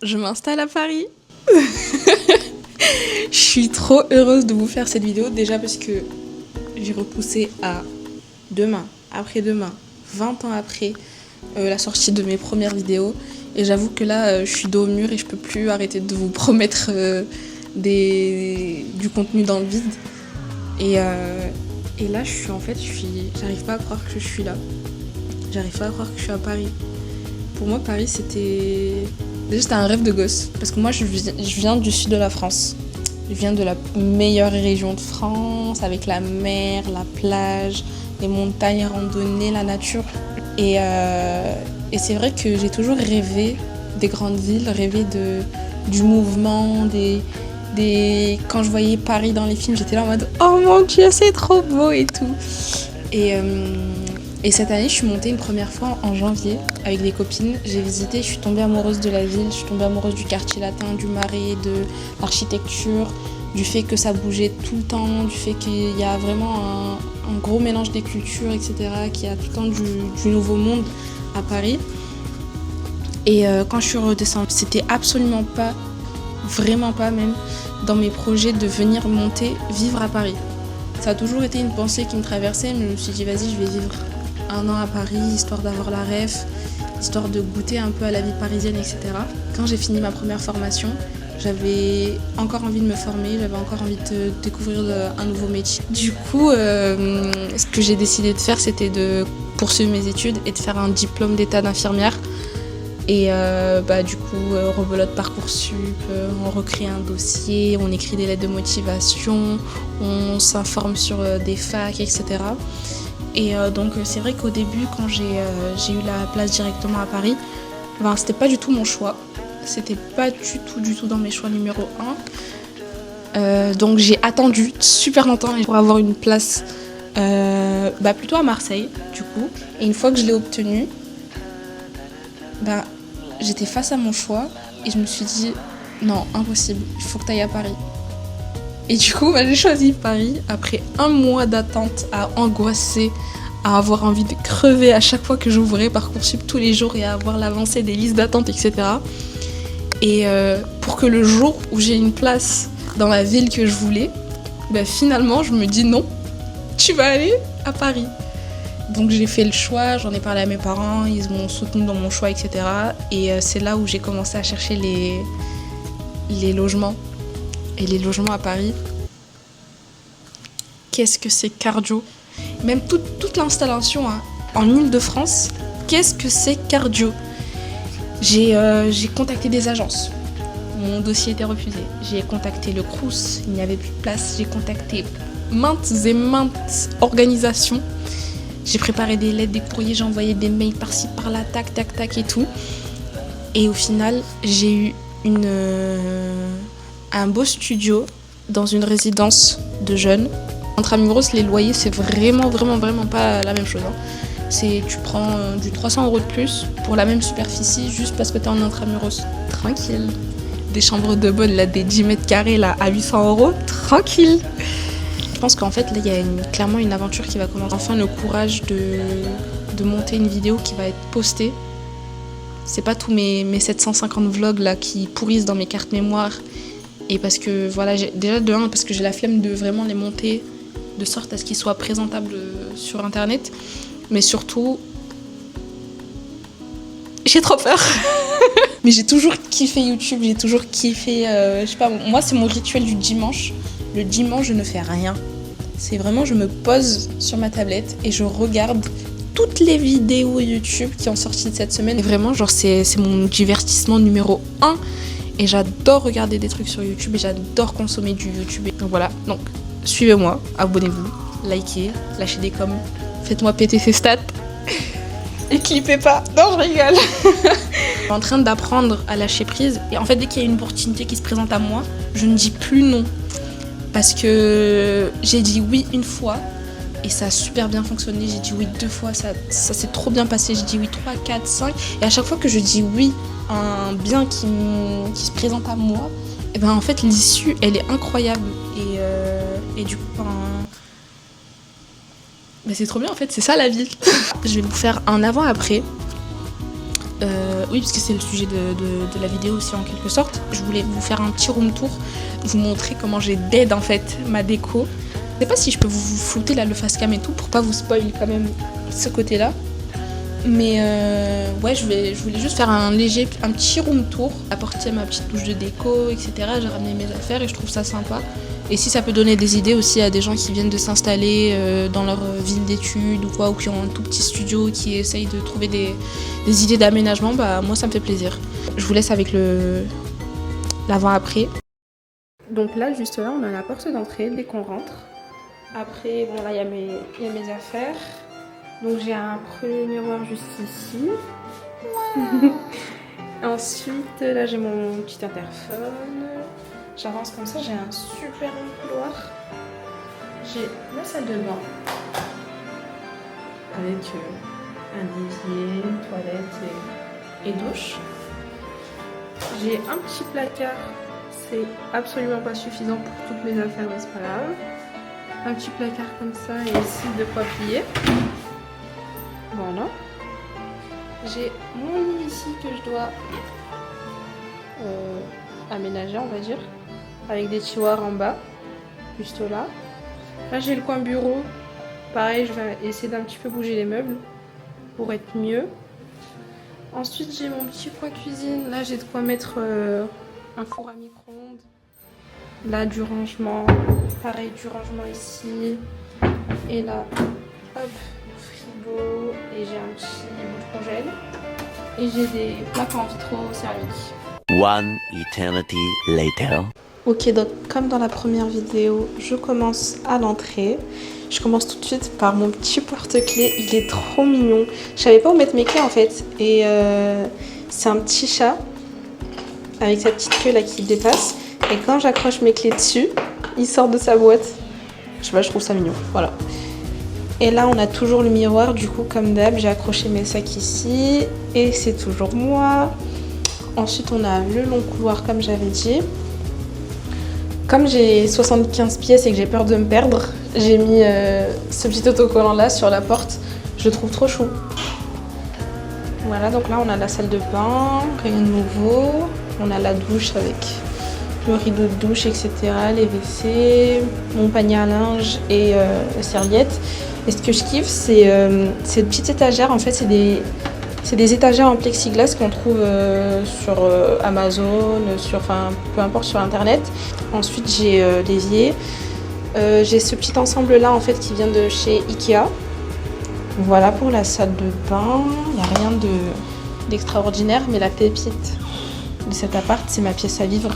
je m'installe à Paris. Je suis trop heureuse de vous faire cette vidéo, déjà parce que j'ai repoussé à demain, après-demain, 20 ans après la sortie de mes premières vidéos. Et j'avoue que là, je suis dos au mur et je peux plus arrêter de vous promettre du contenu dans le vide. Et là, j'arrive pas à croire que je suis là. J'arrive pas à croire que je suis à Paris. Pour moi, Paris, c'était un rêve de gosse. Parce que moi, je viens du sud de la France. Je viens de la meilleure région de France, avec la mer, la plage, les montagnes, randonnées, la nature. Et c'est vrai que j'ai toujours rêvé des grandes villes, rêvé du mouvement, quand je voyais Paris dans les films, j'étais là en mode « Oh mon Dieu, c'est trop beau !» et tout. Et cette année, je suis montée une première fois en janvier avec des copines. J'ai visité, je suis tombée amoureuse de la ville, je suis tombée amoureuse du quartier latin, du Marais, de l'architecture, du fait que ça bougeait tout le temps, du fait qu'il y a vraiment un gros mélange des cultures, etc., qu'il y a tout le temps du nouveau monde à Paris. Et quand je suis redescendue, c'était absolument pas, vraiment pas même, dans mes projets de venir vivre à Paris. Ça a toujours été une pensée qui me traversait, mais je me suis dit vas-y, je vais vivre 1 an à Paris, histoire d'avoir la ref, histoire de goûter un peu à la vie parisienne, etc. Quand j'ai fini ma première formation, j'avais encore envie de me former, j'avais encore envie de découvrir un nouveau métier. Du coup, ce que j'ai décidé de faire, c'était de poursuivre mes études et de faire un diplôme d'état d'infirmière. Et du coup, rebelote Parcoursup, on recrée un dossier, on écrit des lettres de motivation, on s'informe sur des facs, etc. Et donc c'est vrai qu'au début, quand j'ai eu la place directement à Paris, c'était pas du tout mon choix. C'était pas du tout dans mes choix numéro 1. Donc j'ai attendu super longtemps pour avoir une place plutôt à Marseille, du coup. Et une fois que je l'ai obtenue, j'étais face à mon choix et je me suis dit non, impossible, il faut que tu ailles à Paris. Et du coup, j'ai choisi Paris après 1 mois d'attente à angoisser, à avoir envie de crever à chaque fois que j'ouvrais Parcoursup tous les jours et à avoir l'avancée des listes d'attente, etc. Et pour que le jour où j'ai une place dans la ville que je voulais, finalement, je me dis non, tu vas aller à Paris. Donc j'ai fait le choix, j'en ai parlé à mes parents, ils m'ont soutenue dans mon choix, etc. Et c'est là où j'ai commencé à chercher les logements. Et les logements à Paris, qu'est-ce que c'est cardio. Même toute l'installation en Ile-de-France, qu'est-ce que c'est cardio. J'ai contacté des agences, mon dossier était refusé. J'ai contacté le Crous, il n'y avait plus de place. J'ai contacté maintes et maintes organisations. J'ai préparé des lettres, des courriers, j'ai envoyé des mails par-ci, par-là, tac, tac, tac et tout. Et au final, j'ai eu un beau studio dans une résidence de jeunes. Entre Amuros, les loyers, c'est vraiment pas la même chose. Tu prends du 300 € de plus pour la même superficie juste parce que t'es en Intramuros. Tranquille. Des chambres de bonne, là, des 10 mètres carrés là, à 800 €, tranquille. Je pense qu'en fait, là, il y a clairement une aventure qui va commencer. Enfin, le courage de monter une vidéo qui va être postée. C'est pas tous mes 750 vlogs là qui pourrissent dans mes cartes mémoire. Et parce que, voilà, parce que j'ai la flemme de vraiment les monter de sorte à ce qu'ils soient présentables sur Internet. Mais surtout, j'ai trop peur. Mais j'ai toujours kiffé YouTube, j'ai toujours kiffé... je sais pas, moi, c'est mon rituel du dimanche. Le dimanche, je ne fais rien. C'est vraiment, je me pose sur ma tablette et je regarde toutes les vidéos YouTube qui ont sorti de cette semaine. Et vraiment, c'est mon divertissement numéro 1. Et j'adore regarder des trucs sur YouTube et j'adore consommer du YouTube. Donc voilà, donc suivez-moi, abonnez-vous, likez, lâchez des coms, faites-moi péter ces stats. Et clippez pas. Non, je rigole. Je suis en train d'apprendre à lâcher prise. Et en fait, dès qu'il y a une opportunité qui se présente à moi, je ne dis plus non. Parce que j'ai dit oui une fois et ça a super bien fonctionné. J'ai dit oui 2 fois, ça s'est trop bien passé. J'ai dit oui 3, 4, 5. Et à chaque fois que je dis oui à un bien qui se présente à moi, et en fait l'issue elle est incroyable. Et du coup, c'est trop bien en fait, c'est ça la vie. Je vais vous faire un avant-après Oui, parce que c'est le sujet de la vidéo aussi en quelque sorte. Je voulais vous faire un petit room tour, vous montrer comment j'ai dead en fait ma déco. Je sais pas si je peux vous flouter là le face cam et tout pour pas vous spoil quand même ce côté-là. Mais ouais, je voulais juste faire un petit room tour, apporter ma petite touche de déco, etc. J'ai ramené mes affaires et je trouve ça sympa. Et si ça peut donner des idées aussi à des gens qui viennent de s'installer dans leur ville d'études ou quoi, ou qui ont un tout petit studio, qui essayent de trouver des idées d'aménagement, bah moi ça me fait plaisir. Je vous laisse avec l'avant-après. Donc là, juste là, on a la porte d'entrée dès qu'on rentre. Après, bon là, il y a mes affaires. Donc j'ai un premier miroir juste ici. Wow. Ensuite, là j'ai mon petit interphone. J'avance comme ça, j'ai un super long couloir. J'ai la salle de bain avec un évier, une toilette et douche. J'ai un petit placard, c'est absolument pas suffisant pour toutes mes affaires, mais c'est pas grave. Un petit placard comme ça et ici de quoi plier. Voilà. J'ai mon lit ici que je dois aménager, on va dire, avec des tiroirs en bas, juste là. Là j'ai le coin bureau. Pareil, je vais essayer d'un petit peu bouger les meubles pour être mieux. Ensuite j'ai mon petit coin cuisine. Là j'ai de quoi mettre un four à micro-ondes. Là du rangement. Pareil, du rangement ici. Et là, hop, frigo. Et j'ai un petit bout de congèle. Et j'ai des plaques en vitraux céramiques. One eternity later. Ok, donc comme dans la première vidéo, je commence à l'entrée. Je commence tout de suite par mon petit porte-clés. Il est trop mignon. Je savais pas où mettre mes clés en fait. Et c'est un petit chat avec sa petite queue là qui dépasse. Et quand j'accroche mes clés dessus, il sort de sa boîte. Je sais pas, je trouve ça mignon. Voilà. Et là, on a toujours le miroir. Du coup, comme d'hab, j'ai accroché mes sacs ici. Et c'est toujours moi. Ensuite, on a le long couloir comme j'avais dit. Comme j'ai 75 pièces et que j'ai peur de me perdre, j'ai mis ce petit autocollant là sur la porte. Je le trouve trop chou. Voilà, donc là on a la salle de bain, rien de nouveau. On a la douche avec le rideau de douche, etc. Les WC, mon panier à linge et la serviette. Et ce que je kiffe, c'est ces petites étagères. En fait, c'est des étagères en plexiglas qu'on trouve sur Amazon, enfin peu importe, sur internet. Ensuite j'ai l'évier. J'ai ce petit ensemble là en fait qui vient de chez Ikea. Voilà pour la salle de bain. Il n'y a rien d'extraordinaire, mais la pépite de cet appart, c'est ma pièce à vivre.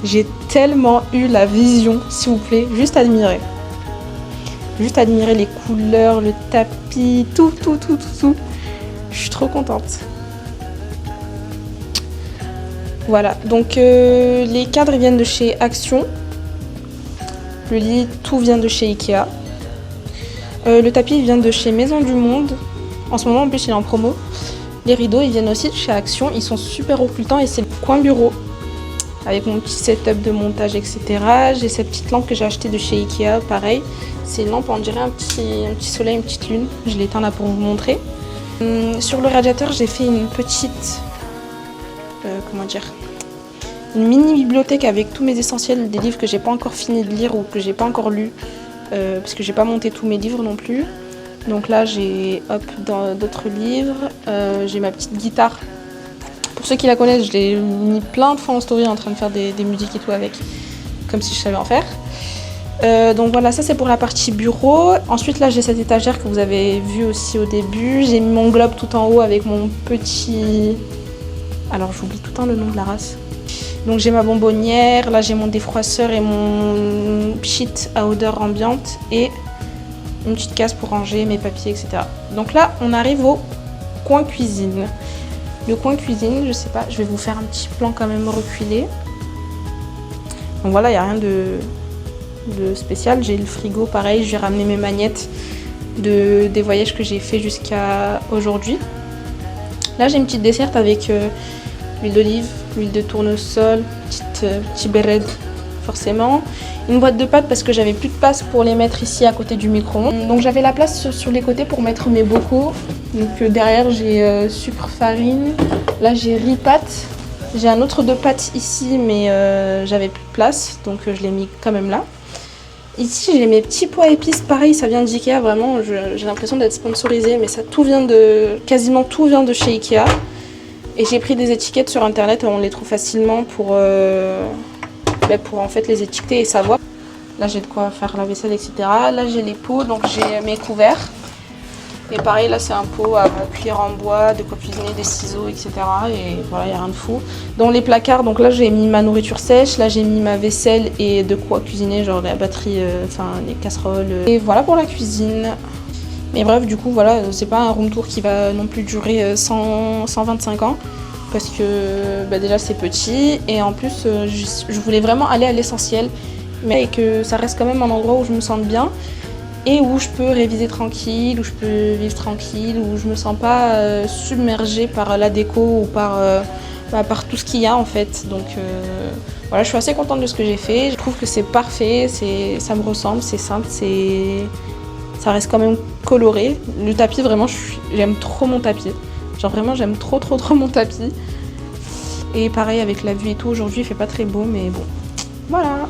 J'ai tellement eu la vision, s'il vous plaît, juste admirer. Juste admirer les couleurs, le tapis, tout. Je suis trop contente. Voilà, donc les cadres viennent de chez Action. Le lit, tout vient de chez Ikea. Le tapis vient de chez Maison du Monde. En ce moment, en plus, il est en promo. Les rideaux, ils viennent aussi de chez Action. Ils sont super occultants et c'est le coin bureau. Avec mon petit setup de montage, etc. J'ai cette petite lampe que j'ai achetée de chez Ikea, pareil. C'est une lampe, on dirait un petit soleil, une petite lune. Je l'ai éteint là pour vous montrer. Sur le radiateur, j'ai fait une petite... une mini bibliothèque avec tous mes essentiels, des livres que j'ai pas encore fini de lire ou que j'ai pas encore lus. Parce que j'ai pas monté tous mes livres non plus. Donc là, j'ai d'autres livres. J'ai ma petite guitare. Pour ceux qui la connaissent, je l'ai mis plein de fois en story en train de faire des musiques et tout avec. Comme si je savais en faire. Donc voilà, ça c'est pour la partie bureau. Ensuite là j'ai cette étagère que vous avez vue aussi au début. J'ai mis mon globe tout en haut avec mon petit... Alors j'oublie tout le temps le nom de la race. Donc j'ai ma bonbonnière, là j'ai mon défroisseur et mon sheet à odeur ambiante. Et une petite case pour ranger mes papiers, etc. Donc là on arrive au coin cuisine. Le coin cuisine, je sais pas, je vais vous faire un petit plan quand même reculé. Donc voilà, il n'y a rien de spécial. J'ai le frigo, pareil, je vais ramener mes magnettes des voyages que j'ai fait jusqu'à aujourd'hui. Là j'ai une petite desserte avec l'huile d'olive, l'huile de tournesol, petit béret forcément. Une boîte de pâtes parce que j'avais plus de place pour les mettre ici à côté du micro-ondes. Donc j'avais la place sur les côtés pour mettre mes bocaux. Donc derrière j'ai sucre farine, là j'ai riz pâte. J'ai un autre de pâtes ici mais j'avais plus de place donc je l'ai mis quand même là. Ici j'ai mes petits pois épices, pareil ça vient d'Ikea vraiment, j'ai l'impression d'être sponsorisée mais ça quasiment tout vient de chez Ikea. Et j'ai pris des étiquettes sur internet, on les trouve facilement pour en fait les étiqueter et savoir. Là j'ai de quoi faire la vaisselle etc. Là j'ai les pots, donc j'ai mes couverts. Et pareil, là c'est un pot à cuillère en bois, de quoi cuisiner, des ciseaux, etc. Et voilà, il n'y a rien de fou. Dans les placards, donc là j'ai mis ma nourriture sèche, là j'ai mis ma vaisselle et de quoi cuisiner, genre la batterie, les casseroles. Et voilà pour la cuisine. Mais bref, du coup, voilà, c'est pas un room tour qui va non plus durer 125 ans. Parce que déjà c'est petit et en plus je voulais vraiment aller à l'essentiel. Mais que ça reste quand même un endroit où je me sente bien. Et où je peux réviser tranquille, où je peux vivre tranquille, où je me sens pas submergée par la déco ou par tout ce qu'il y a en fait. Donc voilà, je suis assez contente de ce que j'ai fait. Je trouve que c'est parfait, ça me ressemble, c'est simple, ça reste quand même coloré. Le tapis, vraiment, j'aime trop mon tapis. Genre vraiment, j'aime trop mon tapis. Et pareil avec la vue et tout, aujourd'hui il fait pas très beau, mais bon, voilà.